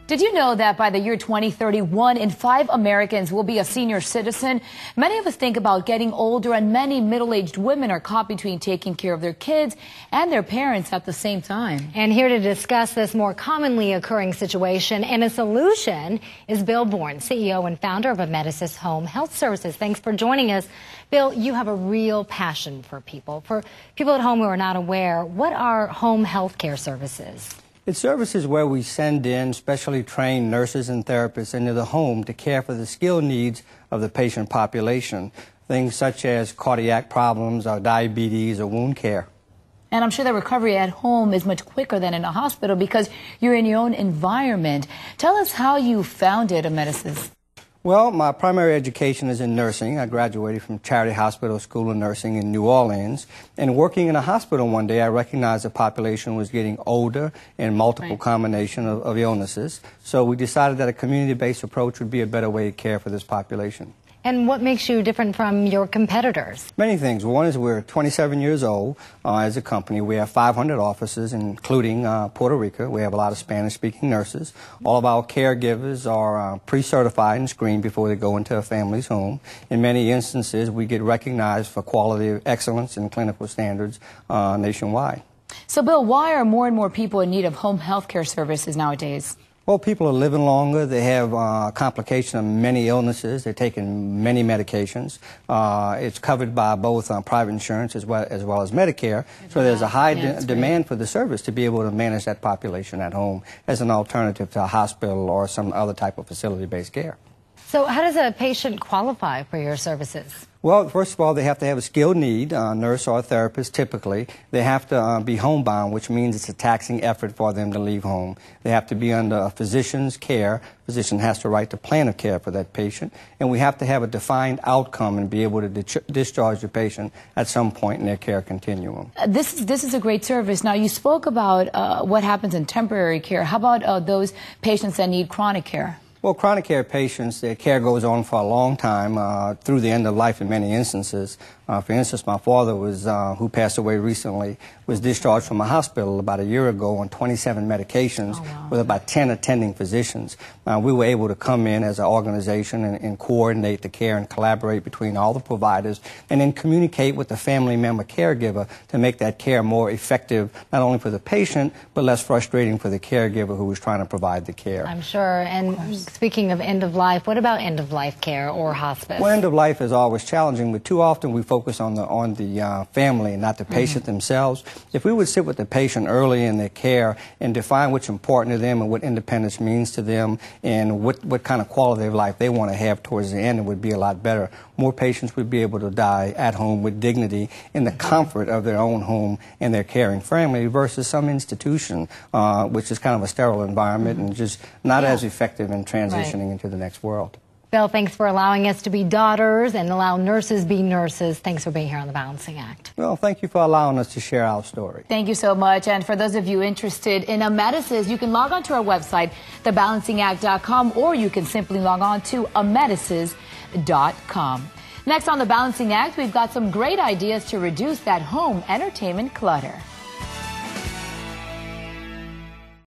Did you know that by the year 2030, 1 in 5 Americans will be a senior citizen? Many of us think about getting older, and many middle-aged women are caught between taking care of their kids and their parents at the same time. And here to discuss this more commonly occurring situation and a solution is Bill Borne, CEO and founder of Amedisys Home Health Services. Thanks for joining us. Bill, you have a real passion for people. For people at home who are not aware, what are home health care services? It's services where we send in specially trained nurses and therapists into the home to care for the skilled needs of the patient population, things such as cardiac problems or diabetes or wound care. And I'm sure the recovery at home is much quicker than in a hospital because you're in your own environment. Tell us how you founded Amedisys. Well, my primary education is in nursing. I graduated from Charity Hospital School of Nursing in New Orleans. And working in a hospital one day, I recognized the population was getting older and multiple combination of illnesses. So we decided that a community-based approach would be a better way to care for this population. And what makes you different from your competitors? Many things. One is we're 27 years old as a company. We have 500 offices, including Puerto Rico. We have a lot of Spanish-speaking nurses. All of our caregivers are pre-certified and screened before they go into a family's home. In many instances, we get recognized for quality, excellence, and clinical standards nationwide. So, Bill, why are more and more people in need of home health care services nowadays? Well, people are living longer. They have complications of many illnesses. They're taking many medications. It's covered by both private insurance as well as Medicare. So there's a high demand for the service to be able to manage that population at home as an alternative to a hospital or some other type of facility-based care. So how does a patient qualify for your services? Well, first of all, they have to have a skilled need, nurse or a therapist typically. They have to be homebound, which means it's a taxing effort for them to leave home. They have to be under a physician's care. Physician has to write the plan of care for that patient. And we have to have a defined outcome and be able to discharge the patient at some point in their care continuum. This is a great service. Now, you spoke about what happens in temporary care. How about those patients that need chronic care? Well, chronic care patients, their care goes on for a long time, through the end of life in many instances. For instance, my father, who passed away recently, was discharged from a hospital about a year ago on 27 medications with about 10 attending physicians. We were able to come in as an organization and coordinate the care and collaborate between all the providers and then communicate with the family member caregiver to make that care more effective, not only for the patient, but less frustrating for the caregiver who was trying to provide the care. I'm sure. And speaking of end of life, what about end of life care or hospice? Well, end of life is always challenging, but too often we focus on the family and not the patient themselves. If we would sit with the patient early in their care and define what's important to them and what independence means to them and what kind of quality of life they want to have towards the end, it would be a lot better. More patients would be able to die at home with dignity in the comfort of their own home and their caring family versus some institution, which is kind of a sterile environment and just not as effective in transitioning into the next world. Bill, thanks for allowing us to be daughters and allow nurses be nurses. Thanks for being here on The Balancing Act. Well, thank you for allowing us to share our story. Thank you so much. And for those of you interested in Amedisys, you can log on to our website, thebalancingact.com, or you can simply log on to amedisys.com. Next on The Balancing Act, we've got some great ideas to reduce that home entertainment clutter.